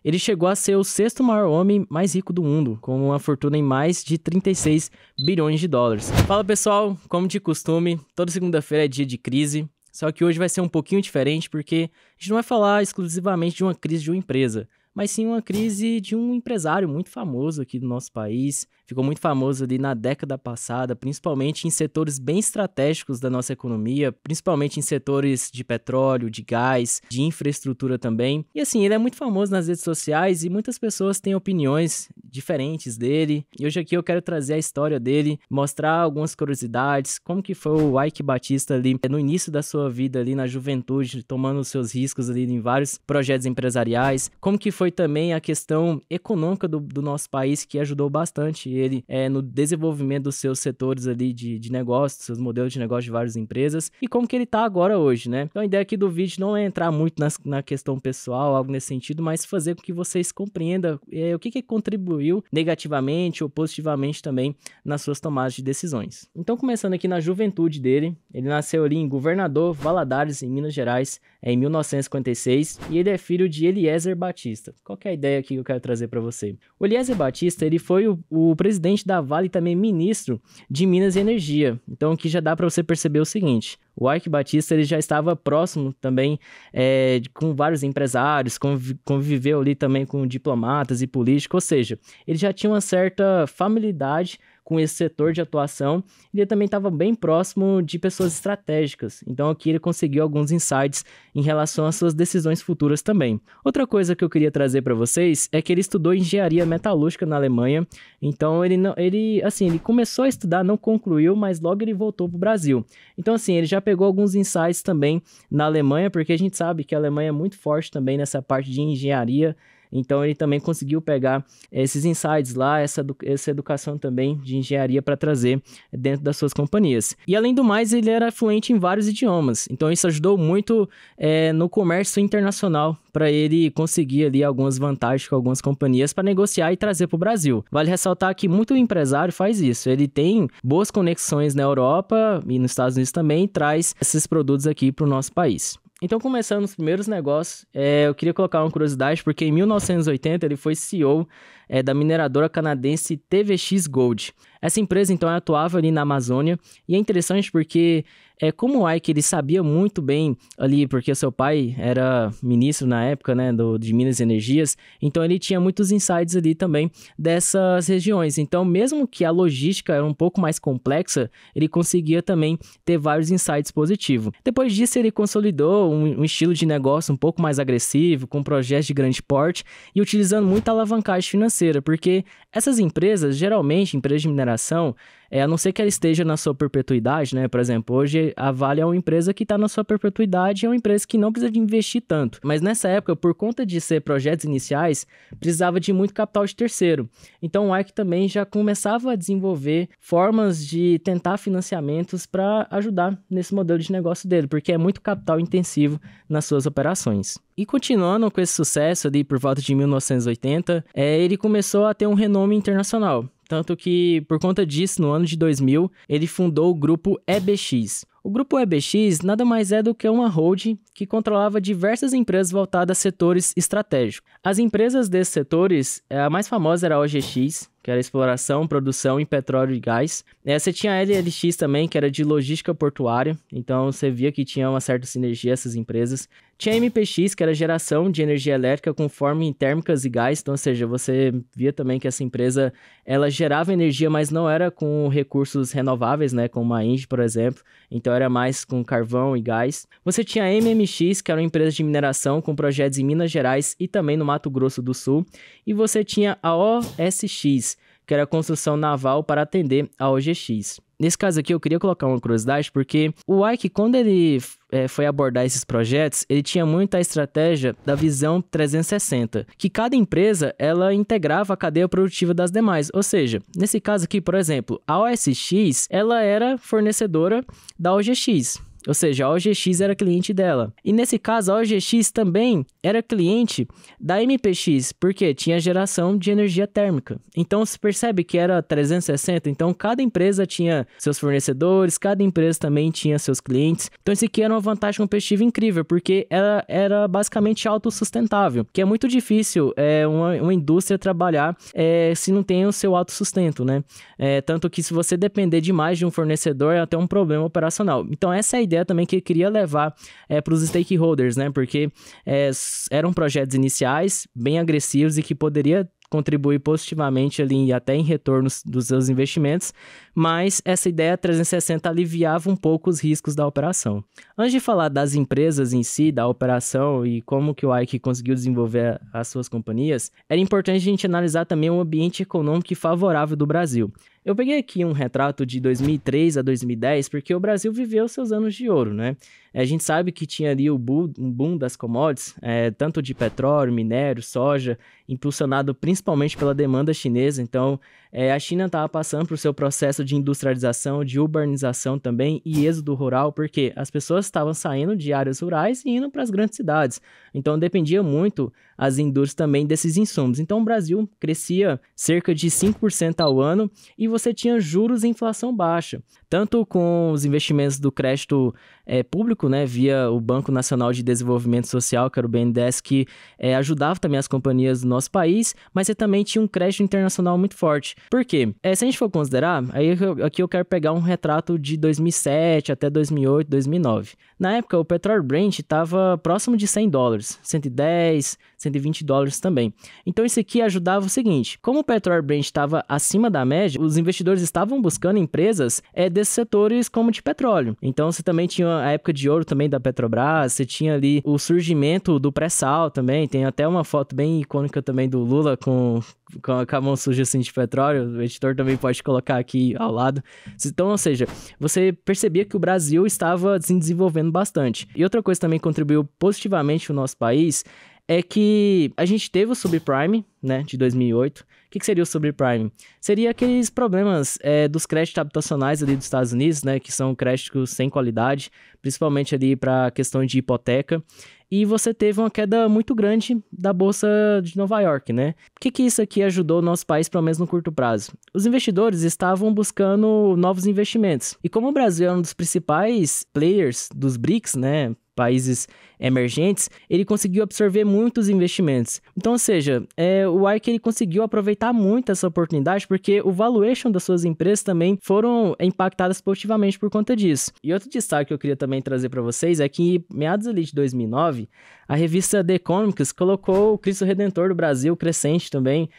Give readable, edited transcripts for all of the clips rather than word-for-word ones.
Ele chegou a ser o sexto maior homem mais rico do mundo, com uma fortuna em mais de 36 bilhões de dólares. Fala pessoal, como de costume, toda segunda-feira é dia de crise, só que hoje vai ser um pouquinho diferente porque a gente não vai falar exclusivamente de uma crise de uma empresa, mas sim uma crise de um empresário muito famoso aqui do nosso país. Ficou muito famoso ali na década passada, principalmente em setores bem estratégicos da nossa economia, principalmente em setores de petróleo, de gás, de infraestrutura também. E assim, ele é muito famoso nas redes sociais e muitas pessoas têm opiniões diferentes dele. E hoje aqui eu quero trazer a história dele, mostrar algumas curiosidades, como que foi o Eike Batista ali no início da sua vida ali na juventude, tomando os seus riscos ali em vários projetos empresariais, como que foi também a questão econômica do nosso país, que ajudou bastante ele no desenvolvimento dos seus setores ali de negócio, dos seus modelos de negócio de várias empresas, e como que ele tá agora hoje, né? Então a ideia aqui do vídeo não é entrar muito na questão pessoal, algo nesse sentido, mas fazer com que vocês compreendam o que contribuiu negativamente ou positivamente também nas suas tomadas de decisões. Então começando aqui na juventude dele, ele nasceu ali em Governador Valadares, em Minas Gerais, em 1956, e ele é filho de Eliezer Batista. Qual que é a ideia aqui que eu quero trazer para você? O Eliezer Batista, ele foi o presidente da Vale e também ministro de Minas e Energia. Então aqui já dá para você perceber o seguinte: o Eike Batista ele já estava próximo também com vários empresários, conviveu ali também com diplomatas e políticos, ou seja, ele já tinha uma certa familiaridade com esse setor de atuação, e ele também estava bem próximo de pessoas estratégicas. Então aqui ele conseguiu alguns insights em relação às suas decisões futuras também. Outra coisa que eu queria trazer para vocês é que ele estudou engenharia metalúrgica na Alemanha. Então ele começou a estudar, não concluiu, mas logo ele voltou para o Brasil. Então assim, ele já pegou alguns insights também na Alemanha, porque a gente sabe que a Alemanha é muito forte também nessa parte de engenharia. Então ele também conseguiu pegar esses insights lá, essa educação também de engenharia para trazer dentro das suas companhias. E além do mais, ele era fluente em vários idiomas, então isso ajudou muito no comércio internacional, para ele conseguir ali algumas vantagens com algumas companhias para negociar e trazer para o Brasil. Vale ressaltar que muito empresário faz isso, ele tem boas conexões na Europa e nos Estados Unidos também, e traz esses produtos aqui para o nosso país. Então, começando os primeiros negócios, eu queria colocar uma curiosidade, porque em 1980 ele foi CEO da mineradora canadense TVX Gold. Essa empresa, então, atuava ali na Amazônia, e é interessante porque, como o Eike, ele sabia muito bem ali, porque seu pai era ministro na época, né, de Minas e Energias, então ele tinha muitos insights ali também dessas regiões. Então, mesmo que a logística era um pouco mais complexa, ele conseguia também ter vários insights positivos. Depois disso, ele consolidou um estilo de negócio um pouco mais agressivo, com projetos de grande porte e utilizando muita alavancagem financeira, porque essas empresas, geralmente, empresas de mineração, a não ser que ela esteja na sua perpetuidade, né? Por exemplo, hoje a Vale é uma empresa que está na sua perpetuidade, é uma empresa que não precisa de investir tanto. Mas nessa época, por conta de ser projetos iniciais, precisava de muito capital de terceiro. Então o Eike também já começava a desenvolver formas de tentar financiamentos para ajudar nesse modelo de negócio dele, porque é muito capital intensivo nas suas operações. E continuando com esse sucesso ali por volta de 1980, ele começou a ter um renome internacional. Tanto que, por conta disso, no ano de 2000, ele fundou o grupo EBX. O grupo EBX nada mais é do que uma holding que controlava diversas empresas voltadas a setores estratégicos. As empresas desses setores, a mais famosa era a OGX, que era exploração, produção em petróleo e gás. Você tinha a LLX também, que era de logística portuária, então você via que tinha uma certa sinergia essas empresas. Tinha a MPX, que era geração de energia elétrica com forma em térmicas e gás, então, ou seja, você via também que essa empresa, ela gerava energia, mas não era com recursos renováveis, né, como a Engie, por exemplo, então era mais com carvão e gás. Você tinha a MMX, que era uma empresa de mineração com projetos em Minas Gerais e também no Mato Grosso do Sul, e você tinha a OSX, que era a construção naval para atender a OGX. Nesse caso aqui, eu queria colocar uma curiosidade, porque o Eike, quando ele foi abordar esses projetos, ele tinha muito a estratégia da visão 360, que cada empresa, ela integrava a cadeia produtiva das demais. Ou seja, nesse caso aqui, por exemplo, a OSX, ela era fornecedora da OGX. ou seja, a OGX era cliente dela. E nesse caso, a OGX também era cliente da MPX, porque tinha geração de energia térmica. Então, se percebe que era 360, então cada empresa tinha seus fornecedores, cada empresa também tinha seus clientes. Então, isso aqui era uma vantagem competitiva incrível, porque ela era basicamente autossustentável, que é muito difícil uma indústria trabalhar se não tem o seu autossustento, né? Tanto que se você depender demais de um fornecedor, é até um problema operacional. Então, essa é a ideia também que eu queria levar para os stakeholders, né? Porque eram projetos iniciais, bem agressivos e que poderia contribuir positivamente ali até em retornos dos seus investimentos, mas essa ideia 360 aliviava um pouco os riscos da operação. Antes de falar das empresas em si, da operação e como que o Ike conseguiu desenvolver as suas companhias, era importante a gente analisar também o ambiente econômico favorável do Brasil. Eu peguei aqui um retrato de 2003 a 2010, porque o Brasil viveu seus anos de ouro, né? A gente sabe que tinha ali um boom das commodities, tanto de petróleo, minério, soja, impulsionado principalmente pela demanda chinesa. Então, a China estava passando por seu processo de industrialização, de urbanização também e êxodo rural, porque as pessoas estavam saindo de áreas rurais e indo para as grandes cidades. Então, dependia muito as indústrias também desses insumos. Então, o Brasil crescia cerca de 5% ao ano e você tinha juros e inflação baixa, tanto com os investimentos do crédito público, né, via o Banco Nacional de Desenvolvimento Social, que era o BNDES, que ajudava também as companhias do nosso país, mas você também tinha um crédito internacional muito forte. Por quê? Se a gente for considerar, aqui eu quero pegar um retrato de 2007 até 2008, 2009. Na época, o petróleo Brent estava próximo de $100, 110, 120 dólares também. Então, isso aqui ajudava o seguinte: como o petróleo Brent estava acima da média, os investidores estavam buscando empresas desses setores como de petróleo. Então, você também tinha a época de ouro também da Petrobras, você tinha ali o surgimento do pré-sal também, tem até uma foto bem icônica também do Lula com a mão suja assim de petróleo, o editor também pode colocar aqui ao lado. Então, ou seja, você percebia que o Brasil estava se desenvolvendo bastante. E outra coisa que também contribuiu positivamente no nosso país é que a gente teve o subprime, né, de 2008. O que seria o subprime? Seria aqueles problemas dos créditos habitacionais ali dos Estados Unidos, né, que são créditos sem qualidade, principalmente ali para a questão de hipoteca. E você teve uma queda muito grande da Bolsa de Nova York, né? O que isso aqui ajudou o nosso país, pelo menos no curto prazo? Os investidores estavam buscando novos investimentos. E como o Brasil é um dos principais players dos BRICS, né, países emergentes, ele conseguiu absorver muitos investimentos. Então, ou seja, o Ike ele conseguiu aproveitar muito essa oportunidade porque o valuation das suas empresas também foram impactadas positivamente por conta disso. E outro destaque que eu queria também trazer para vocês é que, meados ali de 2009, a revista The Economics colocou o Cristo Redentor do Brasil crescente também,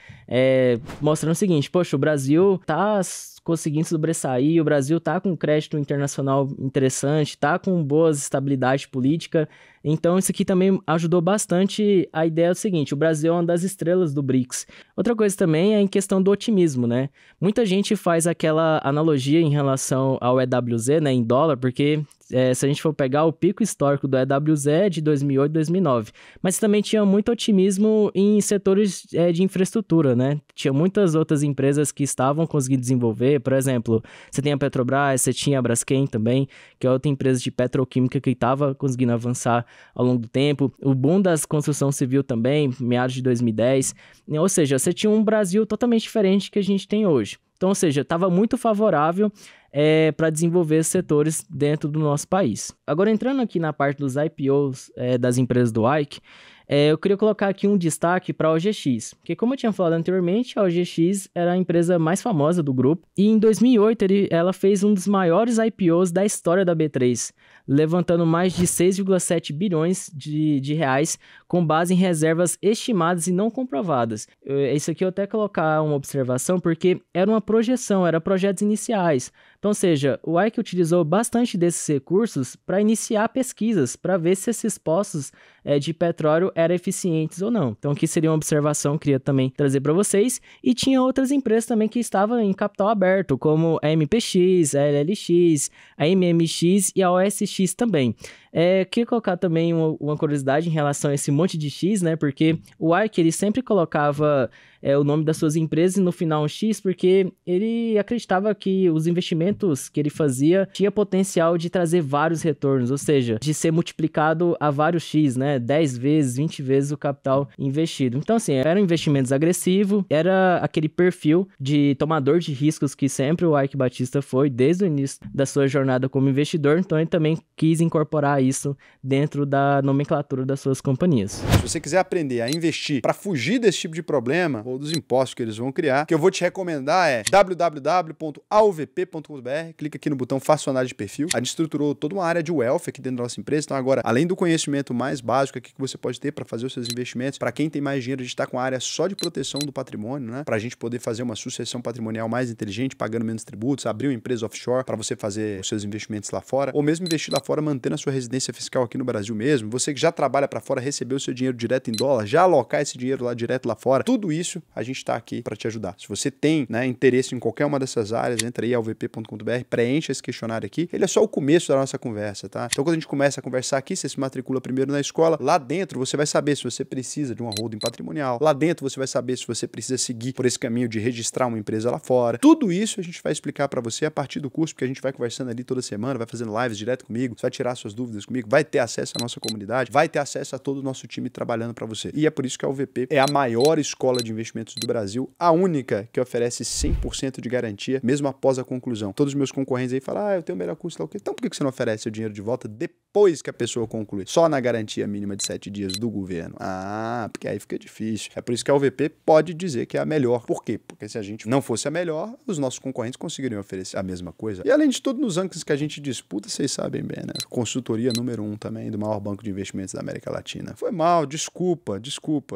mostrando o seguinte: poxa, o Brasil está conseguindo sobressair, o Brasil está com um crédito internacional interessante, está com boa estabilidade política. Então, isso aqui também ajudou bastante a ideia do seguinte: o Brasil é uma das estrelas do BRICS. Outra coisa também é em questão do otimismo, né? Muita gente faz aquela analogia em relação ao EWZ, né, em dólar, porque se a gente for pegar o pico histórico do EWZ é de 2008, 2009. Mas também tinha muito otimismo em setores de infraestrutura, né? Tinha muitas outras empresas que estavam conseguindo desenvolver. Por exemplo, você tem a Petrobras, você tinha a Braskem também, que é outra empresa de petroquímica que estava conseguindo avançar ao longo do tempo. O boom das construção civil também, meados de 2010. Ou seja, você tinha um Brasil totalmente diferente que a gente tem hoje. Então, ou seja, estava muito favorável para desenvolver setores dentro do nosso país. Agora, entrando aqui na parte dos IPOs das empresas do Ike, eu queria colocar aqui um destaque para a OGX, porque como eu tinha falado anteriormente, a OGX era a empresa mais famosa do grupo, e em 2008 ela fez um dos maiores IPOs da história da B3, levantando mais de 6,7 bilhões de reais com base em reservas estimadas e não comprovadas. Isso aqui eu até colocar uma observação, porque era uma projeção, era projetos iniciais. Então, ou seja, o Ike utilizou bastante desses recursos para iniciar pesquisas, para ver se esses poços de petróleo eram eficientes ou não. Então, aqui seria uma observação que eu queria também trazer para vocês. E tinha outras empresas também que estavam em capital aberto, como a MPX, a LLX, a MMX e a OSX também. Queria colocar também uma curiosidade em relação a esse monte de X, né? Porque o Ike, ele sempre colocava o nome das suas empresas e no final um X, porque ele acreditava que os investimentos que ele fazia tinha potencial de trazer vários retornos, ou seja, de ser multiplicado a vários X, né? 10 vezes, 20 vezes o capital investido. Então, assim, eram investimentos agressivos, era aquele perfil de tomador de riscos que sempre o Eike Batista foi desde o início da sua jornada como investidor, então ele também quis incorporar isso dentro da nomenclatura das suas companhias. Se você quiser aprender a investir para fugir desse tipo de problema ou dos impostos que eles vão criar, o que eu vou te recomendar é www.auvp.com.br, clica aqui no botão Faça sua análise de perfil. A gente estruturou toda uma área de wealth aqui dentro da nossa empresa, então agora, além do conhecimento mais básico aqui que você pode ter para fazer os seus investimentos, para quem tem mais dinheiro, a gente está com a área só de proteção do patrimônio, né? Para a gente poder fazer uma sucessão patrimonial mais inteligente, pagando menos tributos, abrir uma empresa offshore para você fazer os seus investimentos lá fora, ou mesmo investir lá fora, mantendo a sua residência fiscal aqui no Brasil mesmo. Você que já trabalha para fora, receber o seu dinheiro direto em dólar, já alocar esse dinheiro lá direto lá fora, tudo isso a gente está aqui para te ajudar. Se você tem, né, interesse em qualquer uma dessas áreas, entra aí alvp.com.br, preencha esse questionário aqui. Ele é só o começo da nossa conversa, tá? Então quando a gente começa a conversar aqui, você se matricula primeiro na escola, lá dentro você vai saber se você precisa de uma holding patrimonial, lá dentro você vai saber se você precisa seguir por esse caminho de registrar uma empresa lá fora. Tudo isso a gente vai explicar para você a partir do curso, porque a gente vai conversando ali toda semana, vai fazendo lives direto comigo, você vai tirar suas dúvidas comigo, vai ter acesso à nossa comunidade, vai ter acesso a todo o nosso time trabalhando para você. E é por isso que a UVP é a maior escola de investimentos do Brasil, a única que oferece 100% de garantia, mesmo após a conclusão. Todos os meus concorrentes aí falam, eu tenho o melhor curso lá, o quê? Então por que você não oferece o dinheiro de volta depois que a pessoa concluir? Só na garantia mínima de 7 dias do governo. Porque aí fica difícil. É por isso que a UVP pode dizer que é a melhor. Por quê? Porque se a gente não fosse a melhor, os nossos concorrentes conseguiriam oferecer a mesma coisa. E além de tudo, nos rankings que a gente disputa, vocês sabem bem, né? Consultoria número 1 também do maior banco de investimentos da América Latina. Foi mal, desculpa,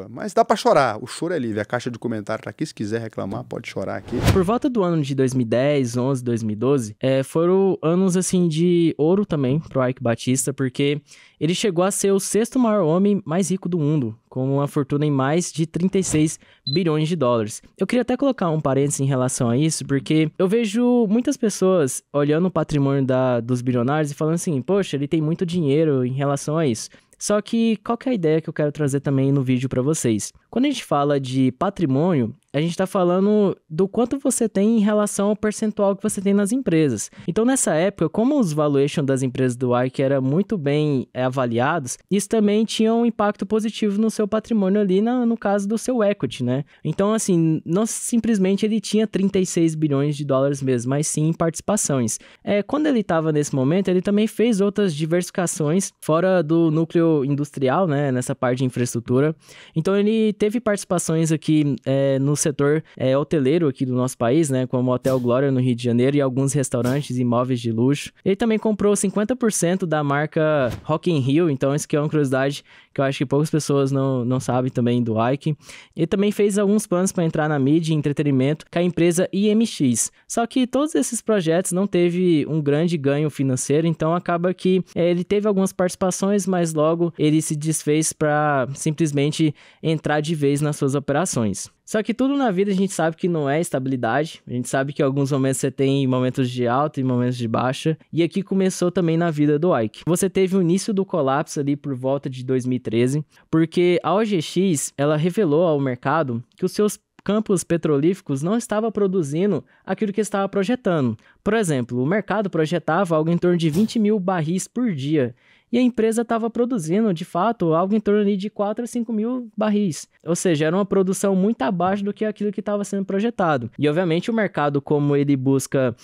mas dá pra chorar. O choro é livre. A caixa de comentário tá aqui. Se quiser reclamar, pode chorar aqui. Por volta do ano de 2010, 11, 2012, foram anos, assim, de ouro também pro Eike Batista, porque ele chegou a ser o 6º maior homem mais rico do mundo, com uma fortuna em mais de 36 bilhões de dólares. Eu queria até colocar um parênteses em relação a isso, porque eu vejo muitas pessoas olhando o patrimônio dos bilionários e falando assim, poxa, ele tem muito dinheiro em relação a isso. Só que qual que é a ideia que eu quero trazer também no vídeo para vocês? Quando a gente fala de patrimônio, a gente está falando do quanto você tem em relação ao percentual que você tem nas empresas. Então, nessa época, como os valuation das empresas do Eike eram muito bem avaliados, isso também tinha um impacto positivo no seu patrimônio ali, no caso do seu equity, né? Então, assim, não simplesmente ele tinha 36 bilhões de dólares mesmo, mas sim em participações. Quando ele estava nesse momento, ele também fez outras diversificações fora do núcleo industrial, né? Nessa parte de infraestrutura. Então, ele teve participações aqui no setor hoteleiro aqui do nosso país, né, como o Hotel Glória no Rio de Janeiro e alguns restaurantes e imóveis de luxo. Ele também comprou 50% da marca Rock in Rio, então isso aqui é uma curiosidade que eu acho que poucas pessoas não sabem também do Eike. Ele também fez alguns planos para entrar na mídia e entretenimento com a empresa IMX. Só que todos esses projetos não teve um grande ganho financeiro, então acaba que ele teve algumas participações, mas logo ele se desfez para simplesmente entrar de vez nas suas operações. Só que tudo na vida a gente sabe que não é estabilidade, a gente sabe que em alguns momentos você tem momentos de alta e momentos de baixa, e aqui começou também na vida do Eike. Você teve o início do colapso ali por volta de 2013, porque a OGX, ela revelou ao mercado que os seus campos petrolíferos não estavam produzindo aquilo que estava projetando. Por exemplo, o mercado projetava algo em torno de 20 mil barris por dia, e a empresa estava produzindo, de fato, algo em torno ali de 4 a 5 mil barris. Ou seja, era uma produção muito abaixo do que aquilo que estava sendo projetado. E, obviamente, o mercado, como ele busca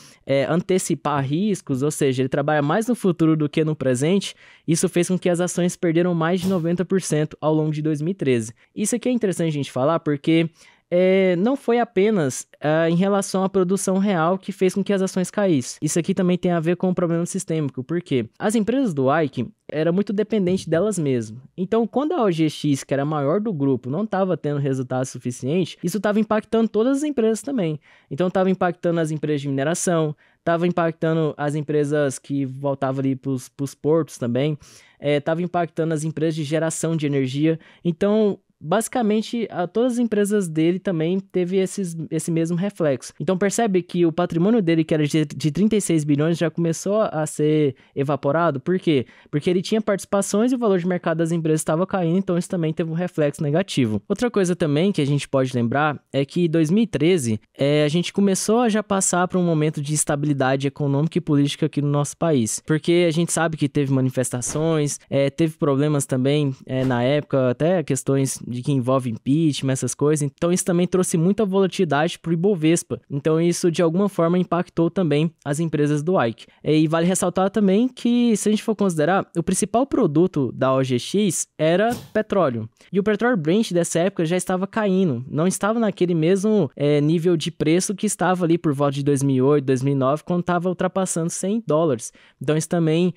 antecipar riscos, ou seja, ele trabalha mais no futuro do que no presente, isso fez com que as ações perderam mais de 90% ao longo de 2013. Isso aqui é interessante a gente falar porque não foi apenas em relação à produção real que fez com que as ações caíssem. Isso aqui também tem a ver com o problema sistêmico, porque as empresas do Eike eram muito dependentes delas mesmas. Então, quando a OGX, que era a maior do grupo, não estava tendo resultado suficiente, isso estava impactando todas as empresas também. Então, estava impactando as empresas de mineração, estava impactando as empresas que voltavam ali para os portos também, estava impactando as empresas de geração de energia. Então, basicamente todas as empresas dele também teve esse mesmo reflexo. Então percebe que o patrimônio dele, que era de 36 bilhões, já começou a ser evaporado. Por quê? Porque ele tinha participações e o valor de mercado das empresas estava caindo, então isso também teve um reflexo negativo. Outra coisa também que a gente pode lembrar é que em 2013 a gente começou a já passar por um momento de estabilidade econômica e política aqui no nosso país, porque a gente sabe que teve manifestações, teve problemas também na época, até questões de que envolve impeachment, essas coisas, então isso também trouxe muita volatilidade para o Ibovespa, então isso de alguma forma impactou também as empresas do Ike. E vale ressaltar também que, se a gente for considerar, o principal produto da OGX era petróleo, e o petróleo Brent dessa época já estava caindo, não estava naquele mesmo nível de preço que estava ali por volta de 2008, 2009, quando estava ultrapassando $100. Então isso também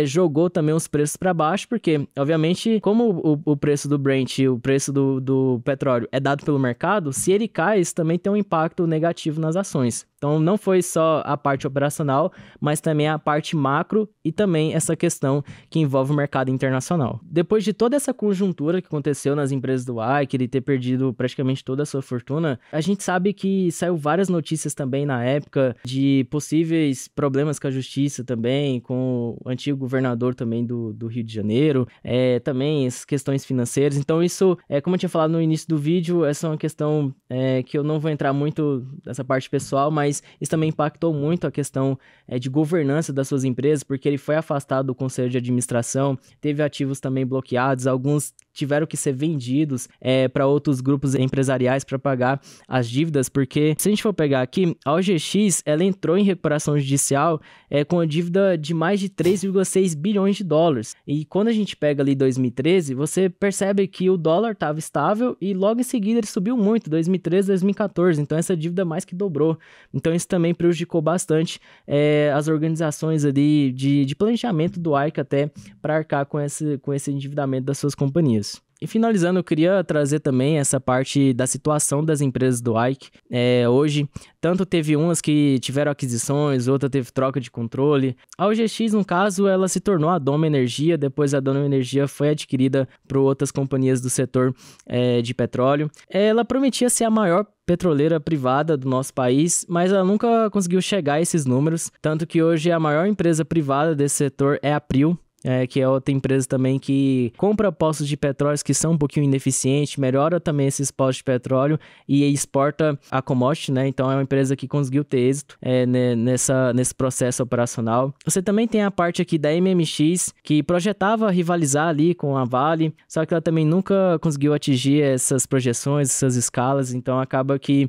jogou também os preços para baixo, porque obviamente como o preço do Brent e o preço do petróleo é dado pelo mercado, se ele cai, isso também tem um impacto negativo nas ações. Então não foi só a parte operacional, mas também a parte macro e também essa questão que envolve o mercado internacional. Depois de toda essa conjuntura que aconteceu nas empresas do Ike, ele ter perdido praticamente toda a sua fortuna, a gente sabe que saiu várias notícias também na época de possíveis problemas com a justiça também, com o antigo governador também do Rio de Janeiro, também as questões financeiras. Então isso, como eu tinha falado no início do vídeo, essa é uma questão que eu não vou entrar muito nessa parte pessoal, mas isso também impactou muito a questão de governança das suas empresas, porque ele foi afastado do conselho de administração, teve ativos também bloqueados, alguns tiveram que ser vendidos para outros grupos empresariais para pagar as dívidas, porque se a gente for pegar aqui, a OGX ela entrou em recuperação judicial com a dívida de mais de 3,6 bilhões de dólares. E quando a gente pega ali 2013, você percebe que o dólar estava estável e logo em seguida ele subiu muito, 2013, 2014, então essa dívida mais que dobrou. Então isso também prejudicou bastante as organizações ali de planejamento do Ike até para arcar com esse endividamento das suas companhias. E finalizando, eu queria trazer também essa parte da situação das empresas do Ike. Hoje, tanto teve umas que tiveram aquisições, outra teve troca de controle. A OGX, no caso, ela se tornou a Doma Energia, depois a Doma Energia foi adquirida por outras companhias do setor de petróleo. Ela prometia ser a maior petroleira privada do nosso país, mas ela nunca conseguiu chegar a esses números, tanto que hoje a maior empresa privada desse setor é a Prio, que é outra empresa também que compra postos de petróleo que são um pouquinho ineficientes, melhora também esses postos de petróleo e exporta a commodity, né? Então é uma empresa que conseguiu ter êxito nesse processo operacional. Você também tem a parte aqui da MMX, que projetava rivalizar ali com a Vale, só que ela também nunca conseguiu atingir essas projeções, essas escalas, então acaba que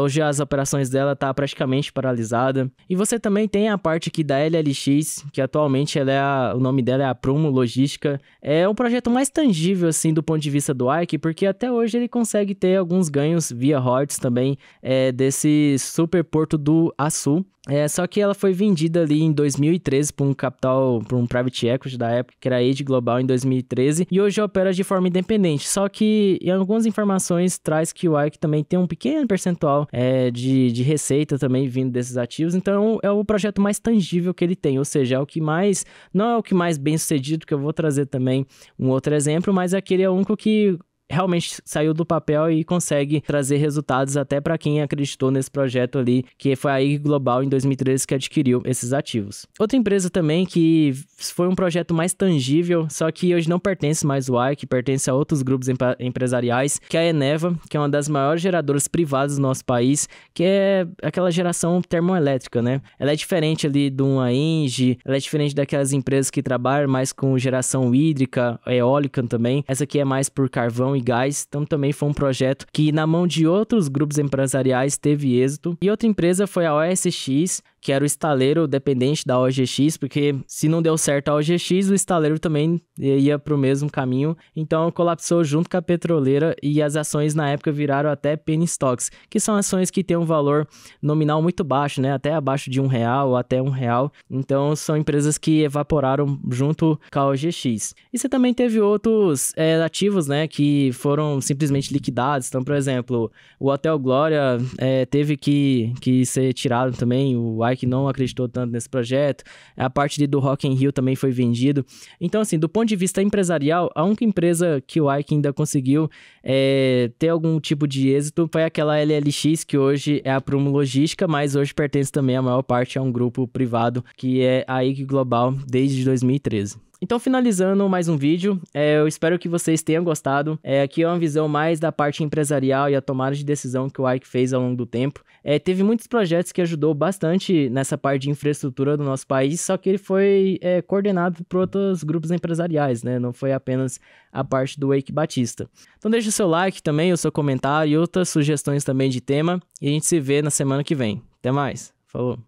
hoje as operações dela tá praticamente paralisada. E você também tem a parte aqui da LLX, que atualmente ela o nome dela é a Prumo Logística. É um projeto mais tangível, assim, do ponto de vista do Ike, porque até hoje ele consegue ter alguns ganhos via royalties também desse super porto do Açu. Só que ela foi vendida ali em 2013 por um private equity da época, que era a Age Global em 2013, e hoje opera de forma independente. Só que em algumas informações traz que o Ike também tem um pequeno percentual de receita também vindo desses ativos, então é o projeto mais tangível que ele tem, ou seja, não é o que mais bem sucedido, que eu vou trazer também um outro exemplo, mas aquele é o único que realmente saiu do papel e consegue trazer resultados até para quem acreditou nesse projeto ali, que foi a IG Global em 2013 que adquiriu esses ativos. Outra empresa também que foi um projeto mais tangível, só que hoje não pertence mais ao Ike, pertence a outros grupos empresariais, que é a Eneva, que é uma das maiores geradoras privadas do nosso país, que é aquela geração termoelétrica, né? Ela é diferente ali de uma Engie, ela é diferente daquelas empresas que trabalham mais com geração hídrica, eólica também. Essa aqui é mais por carvão e gás, então também foi um projeto que na mão de outros grupos empresariais teve êxito. E outra empresa foi a OSX, que era o estaleiro dependente da OGX, porque se não deu certo a OGX, o estaleiro também ia para o mesmo caminho, então colapsou junto com a petroleira e as ações na época viraram até penny stocks, que são ações que têm um valor nominal muito baixo, né? Até abaixo de R$1 ou até R$1, então são empresas que evaporaram junto com a OGX. E você também teve outros ativos, né, que foram simplesmente liquidados, então, por exemplo, o Hotel Glória teve que ser tirado também, o Ike Ike não acreditou tanto nesse projeto, a parte do Rock in Rio também foi vendido. Então, assim, do ponto de vista empresarial, a única empresa que o Ike ainda conseguiu ter algum tipo de êxito foi aquela LLX, que hoje é a Prumo Logística, mas hoje pertence também a maior parte a um grupo privado, que é a IG Global, desde 2013. Então, finalizando mais um vídeo, eu espero que vocês tenham gostado. Aqui é uma visão mais da parte empresarial e a tomada de decisão que o Ike fez ao longo do tempo. Teve muitos projetos que ajudou bastante nessa parte de infraestrutura do nosso país, só que ele foi coordenado por outros grupos empresariais, né? Não foi apenas a parte do Eike Batista. Então deixa o seu like também, o seu comentário e outras sugestões também de tema, e a gente se vê na semana que vem. Até mais. Falou!